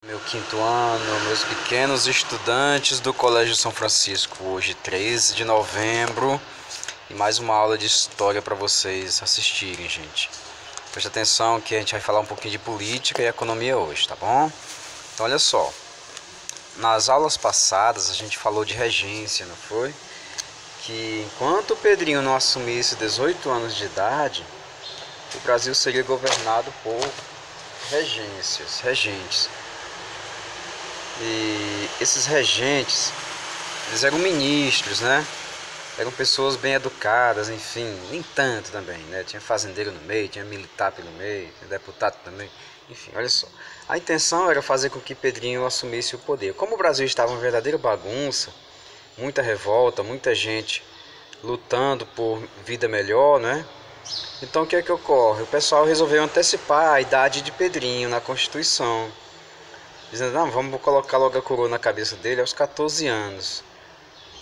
Meu quinto ano, meus pequenos estudantes do Colégio São Francisco, hoje 13 de novembro, e mais uma aula de história para vocês assistirem, gente. Preste atenção que a gente vai falar um pouquinho de política e economia hoje, tá bom? Então olha só, nas aulas passadas a gente falou de regência, não foi? Que enquanto o Pedrinho não assumisse 18 anos de idade, o Brasil seria governado por regentes. E esses regentes, eles eram ministros, né? Eram pessoas bem educadas, enfim, nem tanto também, né? Tinha fazendeiro no meio, tinha militar pelo meio, tinha deputado também, enfim, olha só. A intenção era fazer com que Pedrinho assumisse o poder. Como o Brasil estava uma verdadeira bagunça, muita revolta, muita gente lutando por vida melhor, né? Então o que é que ocorre? O pessoal resolveu antecipar a idade de Pedrinho na Constituição, dizendo, não, vamos colocar logo a coroa na cabeça dele aos 14 anos.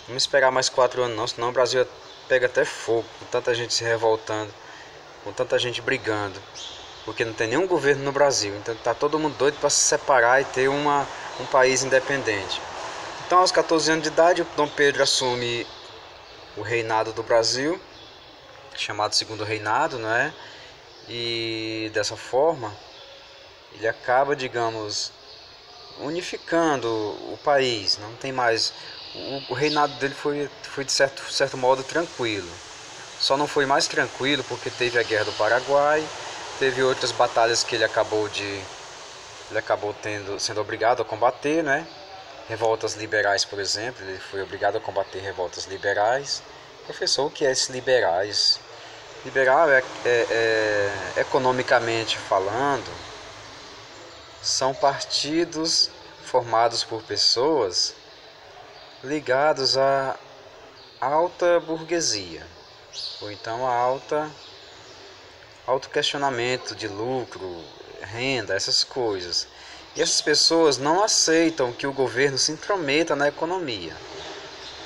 Vamos esperar mais 4 anos não, senão o Brasil pega até fogo, com tanta gente se revoltando, com tanta gente brigando, porque não tem nenhum governo no Brasil, então tá todo mundo doido para se separar e ter um país independente. Então aos 14 anos de idade o Dom Pedro assume o reinado do Brasil, chamado Segundo Reinado, não é? E dessa forma ele acaba, digamos, unificando o país. Não tem mais, o reinado dele foi de certo modo tranquilo. Só não foi mais tranquilo porque teve a Guerra do Paraguai, teve outras batalhas que ele acabou sendo obrigado a combater, né? Revoltas liberais, por exemplo, ele foi obrigado a combater revoltas liberais. Professor, o que é esse liberais? Liberal economicamente falando, são partidos formados por pessoas ligados à alta burguesia, ou então a alto questionamento de lucro, renda, essas coisas. E essas pessoas não aceitam que o governo se intrometa na economia.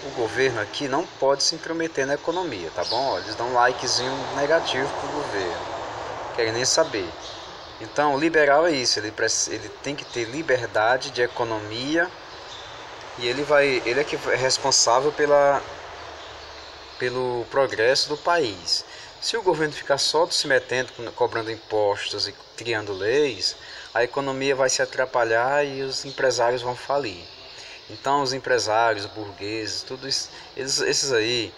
O governo aqui não pode se intrometer na economia, tá bom? Eles dão um likezinho negativo pro governo, querem nem saber. Então, o liberal é isso, ele tem que ter liberdade de economia e ele é que é responsável pelo progresso do país. Se o governo ficar só se metendo, cobrando impostos e criando leis, a economia vai se atrapalhar e os empresários vão falir. Então, os empresários, burgueses, tudo isso, esses aí,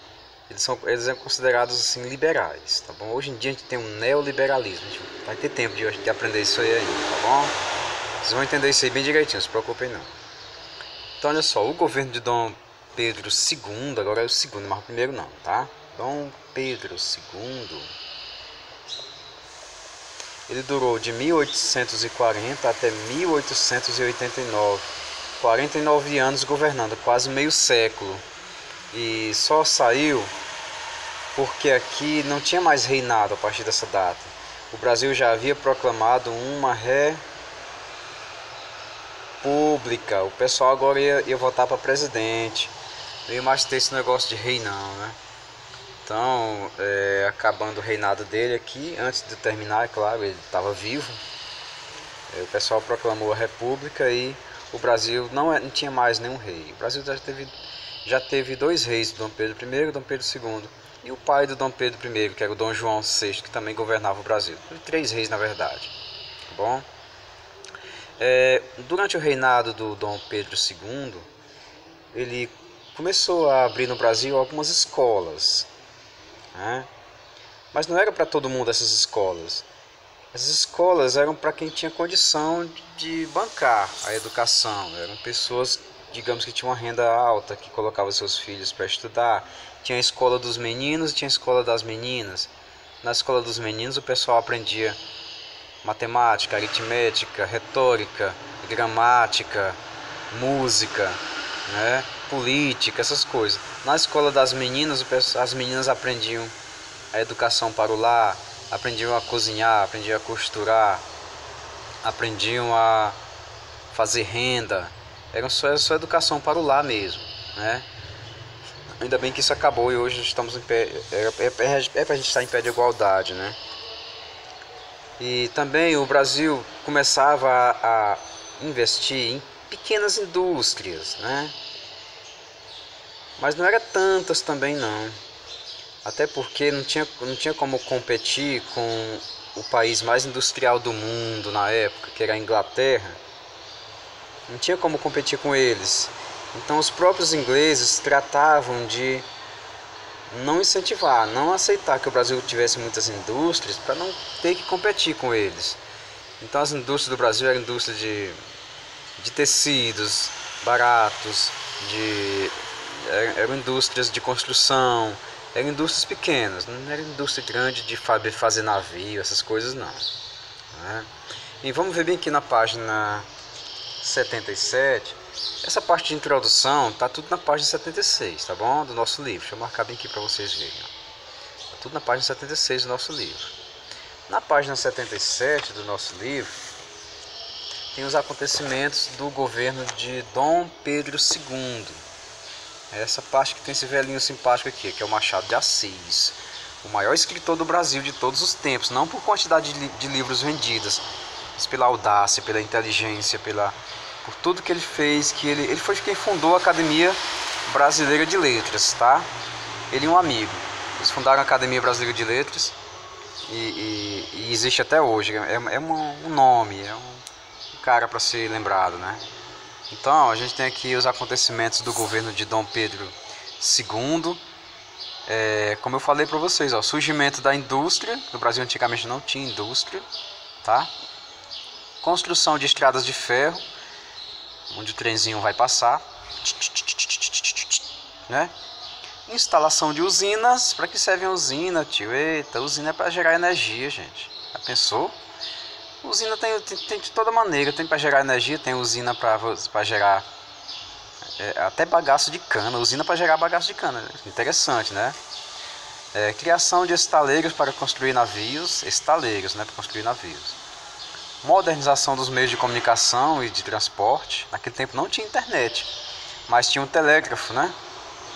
eles são considerados assim liberais, tá bom? Hoje em dia a gente tem um neoliberalismo, a gente vai ter tempo de aprender isso aí ainda, tá bom? Vocês vão entender isso aí bem direitinho, não se preocupem não. Então olha só, o governo de Dom Pedro II, agora é o segundo, mas o primeiro não, tá? Dom Pedro II, ele durou de 1840 até 1889, 49 anos governando, quase meio século. E só saiu porque aqui não tinha mais reinado a partir dessa data. O Brasil já havia proclamado uma república. O pessoal agora ia votar para presidente. Não ia mais ter esse negócio de rei não, né? Então, acabando o reinado dele aqui, antes de terminar, é claro, ele estava vivo. O pessoal proclamou a república e o Brasil não tinha mais nenhum rei. O Brasil já teve 2 reis, Dom Pedro I e Dom Pedro II. E o pai do Dom Pedro I, que era o Dom João VI, que também governava o Brasil. 3 reis, na verdade. Tá bom? Durante o reinado do Dom Pedro II, ele começou a abrir no Brasil algumas escolas, né? Mas não era para todo mundo essas escolas. Essas escolas eram para quem tinha condição de bancar a educação. Eram pessoas, digamos, que tinham uma renda alta, que colocavam seus filhos para estudar. Tinha a escola dos meninos e tinha a escola das meninas. Na escola dos meninos o pessoal aprendia matemática, aritmética, retórica, gramática, música, né? Política, essas coisas. Na escola das meninas, as meninas aprendiam a educação para o lar, aprendiam a cozinhar, aprendiam a costurar, aprendiam a fazer renda. Era só educação para o lar mesmo, né? Ainda bem que isso acabou e hoje estamos em pé, para a gente estar em pé de igualdade, né? E também o Brasil começava investir em pequenas indústrias, né? Mas não era tantas também não. Até porque não tinha como competir com o país mais industrial do mundo na época, que era a Inglaterra. Não tinha como competir com eles. Então os próprios ingleses tratavam de não incentivar, não aceitar que o Brasil tivesse muitas indústrias para não ter que competir com eles. Então as indústrias do Brasil eram indústrias de tecidos baratos, eram indústrias de construção, eram indústrias pequenas, não era indústria grande de fazer navio, essas coisas não. Né? E vamos ver bem aqui na página 77. Essa parte de introdução tá tudo na página 76, tá bom? Do nosso livro. Deixa eu marcar bem aqui para vocês verem. Tá tudo na página 76 do nosso livro. Na página 77 do nosso livro tem os acontecimentos do governo de Dom Pedro II. É essa parte que tem esse velhinho simpático aqui, que é o Machado de Assis, o maior escritor do Brasil de todos os tempos, não por quantidade de livros vendidos, mas pela audácia, pela inteligência, por tudo que ele fez, que ele foi quem fundou a Academia Brasileira de Letras, tá? Ele e um amigo, eles fundaram a Academia Brasileira de Letras e existe até hoje, é um nome, é um cara para ser lembrado, né? Então a gente tem aqui os acontecimentos do governo de Dom Pedro II. Como eu falei para vocês, ó, surgimento da indústria. No Brasil antigamente não tinha indústria, tá? Construção de estradas de ferro, onde o trenzinho vai passar, né? Instalação de usinas. Para que serve a usina, tio? Eita, usina é para gerar energia, gente. Já pensou? Usina tem de toda maneira, tem para gerar energia, tem usina para gerar até bagaço de cana, usina para gerar bagaço de cana, interessante, né? Criação de estaleiros para construir navios, né, para construir navios. Modernização dos meios de comunicação e de transporte. Naquele tempo não tinha internet, mas tinha um telégrafo, né?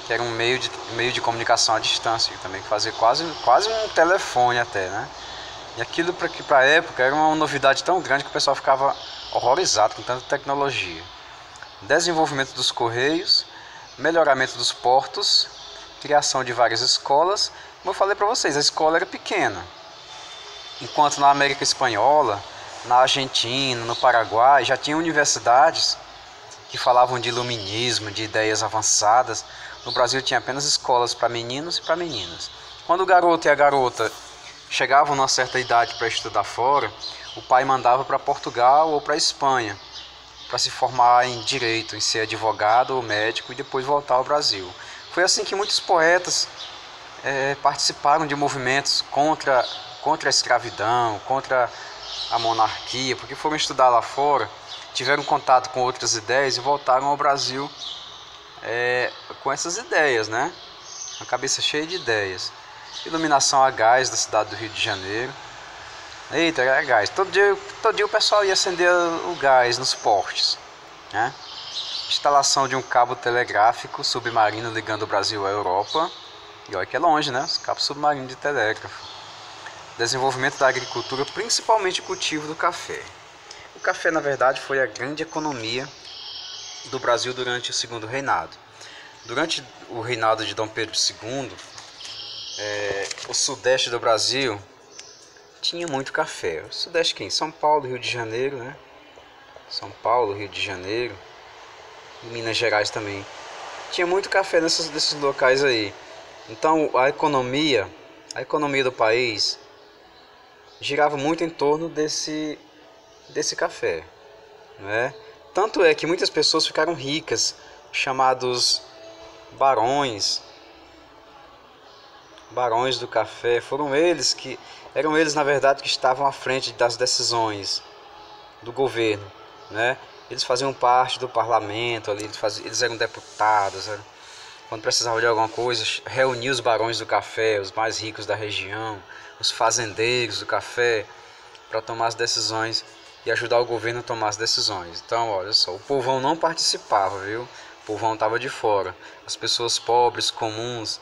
Que era um meio de comunicação à distância, também fazia quase um telefone até, né? E aquilo para a época era uma novidade tão grande que o pessoal ficava horrorizado com tanta tecnologia. Desenvolvimento dos correios, melhoramento dos portos, criação de várias escolas. Como eu falei para vocês, a escola era pequena. Enquanto na América Espanhola, na Argentina, no Paraguai, já tinha universidades que falavam de iluminismo, de ideias avançadas. No Brasil tinha apenas escolas para meninos e para meninas. Quando o garoto e a garota chegavam numa certa idade para estudar fora, o pai mandava para Portugal ou para Espanha para se formar em direito, em ser advogado ou médico e depois voltar ao Brasil. Foi assim que muitos poetas participaram de movimentos contra a escravidão, contra a monarquia, porque foram estudar lá fora, tiveram contato com outras ideias e voltaram ao Brasil com essas ideias, né? Uma cabeça cheia de ideias. Iluminação a gás da cidade do Rio de Janeiro. Eita, era gás. Todo dia o pessoal ia acender o gás nos portos, né? Instalação de um cabo telegráfico submarino ligando o Brasil à Europa. E olha que é longe, né? Os cabos submarinos de telégrafo. Desenvolvimento da agricultura, principalmente o cultivo do café. O café, na verdade, foi a grande economia do Brasil durante o segundo reinado. Durante o reinado de Dom Pedro II, o sudeste do Brasil tinha muito café. O sudeste quem? São Paulo, Rio de Janeiro, né? São Paulo, Rio de Janeiro e Minas Gerais também. Tinha muito café desses locais aí. Então a economia do país girava muito em torno desse café, né? Tanto é que muitas pessoas ficaram ricas, chamados barões do café. Eram eles na verdade que estavam à frente das decisões do governo, né? Eles faziam parte do parlamento ali, eles eram deputados, né? Quando precisavam de alguma coisa, reunia os barões do café, os mais ricos da região, os fazendeiros do café, para tomar as decisões e ajudar o governo a tomar as decisões. Então, olha só, o povão não participava, viu? O povão estava de fora. As pessoas pobres, comuns,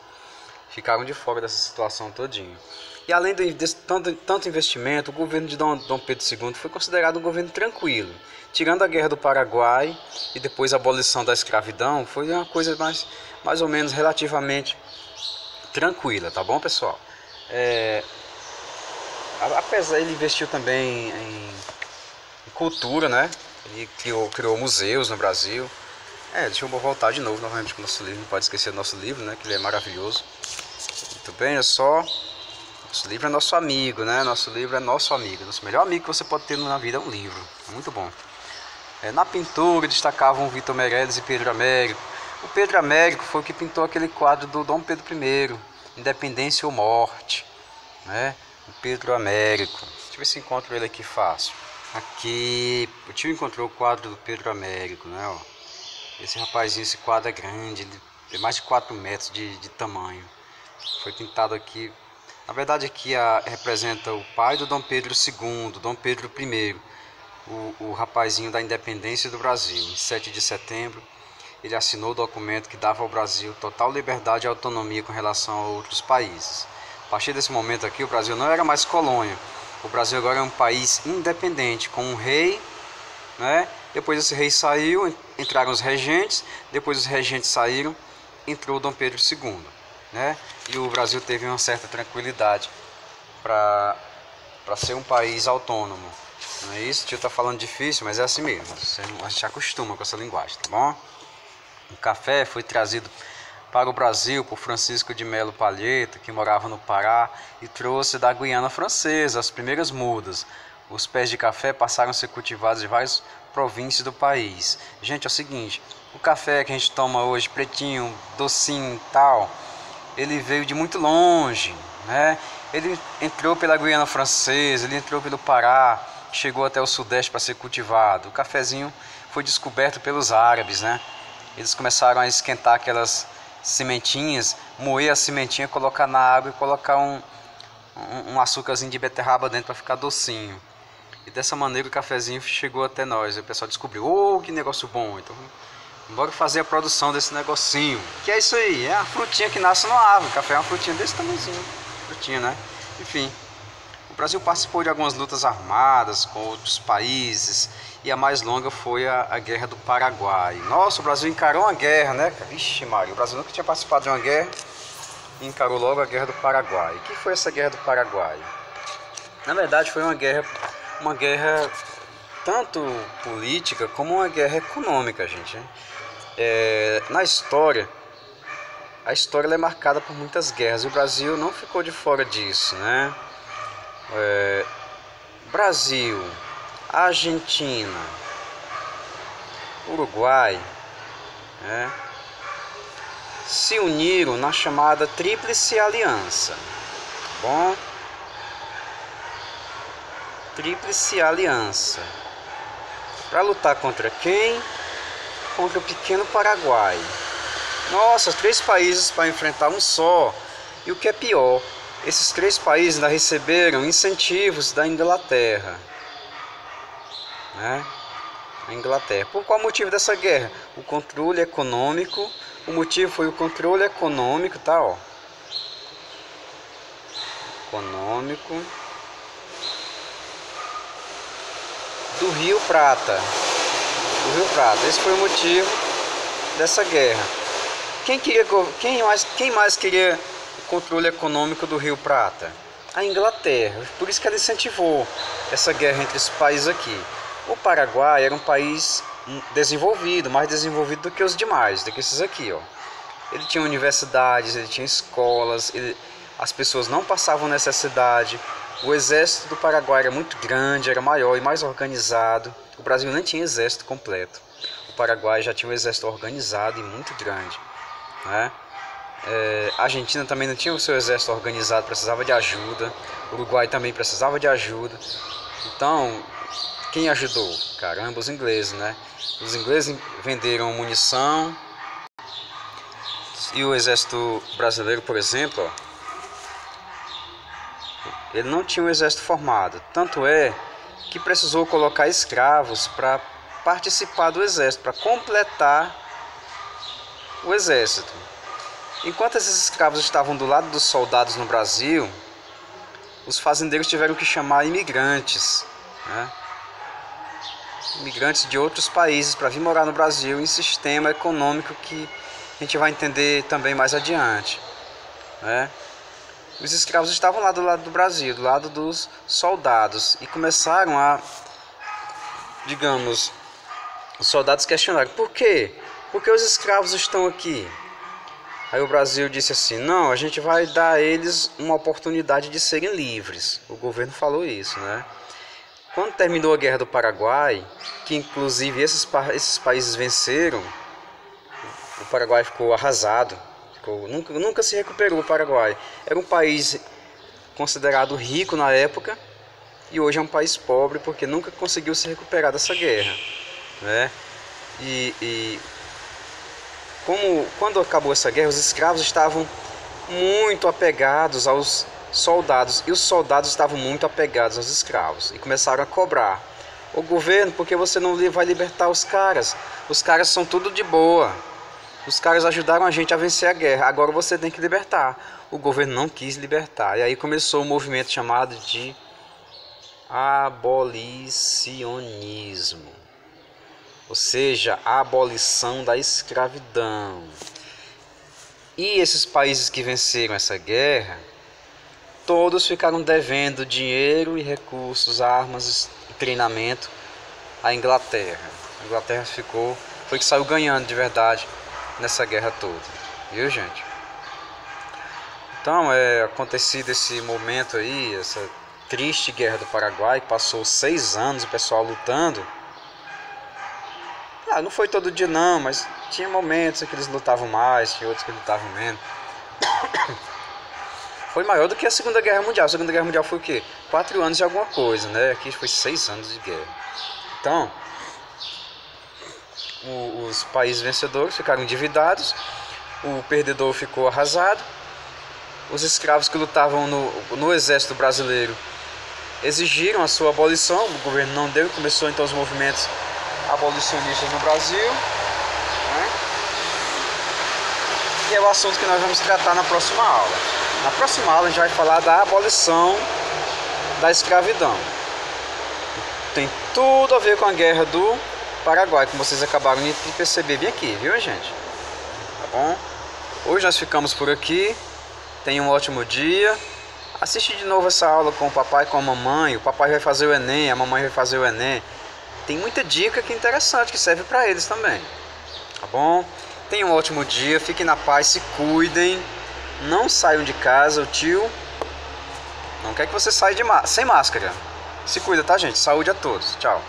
ficaram de fora dessa situação todinha. E além desse tanto investimento, o governo de Dom Pedro II foi considerado um governo tranquilo. Tirando a Guerra do Paraguai e depois a abolição da escravidão, foi uma coisa mais ou menos relativamente tranquila, tá bom, pessoal? Apesar, ele investiu também em cultura, né? Ele criou museus no Brasil. Deixa eu voltar de novo novamente com o nosso livro. Não pode esquecer do nosso livro, né? Que ele é maravilhoso. Muito bem, é só. Nosso livro é nosso amigo, né? Nosso livro é nosso amigo. Nosso melhor amigo que você pode ter na vida é um livro. É muito bom. Na pintura destacavam Vitor Meirelles e Pedro Américo. O Pedro Américo foi o que pintou aquele quadro do Dom Pedro I, Independência ou Morte, né? O Pedro Américo. Deixa eu ver se encontro ele aqui fácil. Aqui, o tio encontrou o quadro do Pedro Américo, né? Ó. Esse rapazinho, esse quadro é grande, ele tem mais de 4 metros de tamanho. Foi pintado aqui. Na verdade, aqui representa o pai do Dom Pedro II, Dom Pedro I. O rapazinho da independência do Brasil. Em 7 de setembro, ele assinou o documento que dava ao Brasil total liberdade e autonomia com relação a outros países. A partir desse momento aqui, o Brasil não era mais colônia. O Brasil agora é um país independente, com um rei, né? Depois esse rei saiu, entraram os regentes. Depois os regentes saíram, entrou o Dom Pedro II, né? E o Brasil teve uma certa tranquilidade para ser um país autônomo. Não é isso? O tio tá falando difícil, mas é assim mesmo. A gente acostuma com essa linguagem, tá bom? O café foi trazido para o Brasil por Francisco de Melo Palheta, que morava no Pará, e trouxe da Guiana Francesa as primeiras mudas. Os pés de café passaram a ser cultivados em várias províncias do país. Gente, é o seguinte, o café que a gente toma hoje, pretinho, docinho e tal, ele veio de muito longe, né? Ele entrou pela Guiana Francesa, ele entrou pelo Pará, chegou até o Sudeste para ser cultivado. O cafezinho foi descoberto pelos árabes, né? Eles começaram a esquentar aquelas sementinhas, moer a sementinha, colocar na água e colocar um açúcarzinho de beterraba dentro para ficar docinho. E dessa maneira o cafezinho chegou até nós. O pessoal descobriu, que negócio bom. Então, bora fazer a produção desse negocinho. Que é isso aí, é a frutinha que nasce na árvore. O café é uma frutinha desse tamanhozinho. Frutinha, né? Enfim. O Brasil participou de algumas lutas armadas com outros países e a mais longa foi a Guerra do Paraguai. Nossa, o Brasil encarou uma guerra, né? Vixe Maria, o Brasil nunca tinha participado de uma guerra e encarou logo a Guerra do Paraguai. O que foi essa Guerra do Paraguai? Na verdade foi uma guerra tanto política como uma guerra econômica, gente. Na história, a história é marcada por muitas guerras e o Brasil não ficou de fora disso, né? Brasil, Argentina, Uruguai, né, se uniram na chamada Tríplice Aliança. Bom, Tríplice Aliança. Para lutar contra quem? Contra o pequeno Paraguai. Nossa, 3 países para enfrentar um só. E o que é pior, esses 3 países ainda receberam incentivos da Inglaterra, né? A Inglaterra. Por qual motivo dessa guerra? O controle econômico. O motivo foi o controle econômico, tá? Ó. Econômico do Rio Prata. Esse foi o motivo dessa guerra. Quem mais queria controle econômico do Rio Prata? A Inglaterra. Por isso que ela incentivou essa guerra entre esses países aqui. O Paraguai era um país desenvolvido, mais desenvolvido do que os demais, do que esses aqui, ó. Ele tinha universidades, ele tinha escolas, as pessoas não passavam necessidade. O exército do Paraguai era muito grande, era maior e mais organizado. O Brasil nem tinha exército completo. O Paraguai já tinha um exército organizado e muito grande, né? A Argentina também não tinha o seu exército organizado, precisava de ajuda. O Uruguai também precisava de ajuda. Então, quem ajudou? Caramba, os ingleses, né? Os ingleses venderam munição. E o exército brasileiro, por exemplo, ó, ele não tinha um exército formado. Tanto é que precisou colocar escravos para participar do exército, para completar o exército. Enquanto esses escravos estavam do lado dos soldados no Brasil, os fazendeiros tiveram que chamar imigrantes, né? Imigrantes de outros países para vir morar no Brasil em sistema econômico que a gente vai entender também mais adiante, né? Os escravos estavam lá do lado do Brasil, do lado dos soldados, e começaram a, digamos, os soldados questionaram: por quê? Por que os escravos estão aqui? Aí o Brasil disse assim: não, a gente vai dar a eles uma oportunidade de serem livres. O governo falou isso, né? Quando terminou a Guerra do Paraguai, que inclusive esses países venceram, o Paraguai ficou arrasado. Nunca se recuperou o Paraguai. Era um país considerado rico na época e hoje é um país pobre porque nunca conseguiu se recuperar dessa guerra, né? Quando acabou essa guerra, os escravos estavam muito apegados aos soldados e os soldados estavam muito apegados aos escravos e começaram a cobrar: o governo, por que você não vai libertar os caras? Os caras são tudo de boa. Os caras ajudaram a gente a vencer a guerra, agora você tem que libertar. O governo não quis libertar. E aí começou um movimento chamado de abolicionismo, ou seja, a abolição da escravidão. E esses países que venceram essa guerra, todos ficaram devendo dinheiro e recursos, armas e treinamento à Inglaterra. A Inglaterra foi que saiu ganhando de verdade nessa guerra toda, viu, gente? Então, acontecido esse momento aí, essa triste guerra do Paraguai, que passou 6 anos o pessoal lutando. Não foi todo dia não, mas tinha momentos em que eles lutavam mais, tinha outros que lutavam menos. Foi maior do que a Segunda Guerra Mundial. A Segunda Guerra Mundial foi o quê? 4 anos de alguma coisa, né? Aqui foi 6 anos de guerra. Então, os países vencedores ficaram endividados, o perdedor ficou arrasado, os escravos que lutavam no exército brasileiro exigiram a sua abolição, o governo não deu, começou então os movimentos abolicionistas no Brasil, né? E é o assunto que nós vamos tratar na próxima aula. Na próxima aula a gente vai falar da abolição da escravidão. Tem tudo a ver com a guerra do Paraguai, como vocês acabaram de perceber bem aqui, viu, gente? Tá bom? Hoje nós ficamos por aqui. Tenha um ótimo dia. Assiste de novo essa aula com o papai e com a mamãe. O papai vai fazer o Enem, a mamãe vai fazer o Enem. Tem muita dica que é interessante, que serve para eles também. Tá bom? Tenha um ótimo dia, fiquem na paz, se cuidem. Não saiam de casa, o tio não quer que você saia sem máscara. Se cuida, tá, gente? Saúde a todos. Tchau.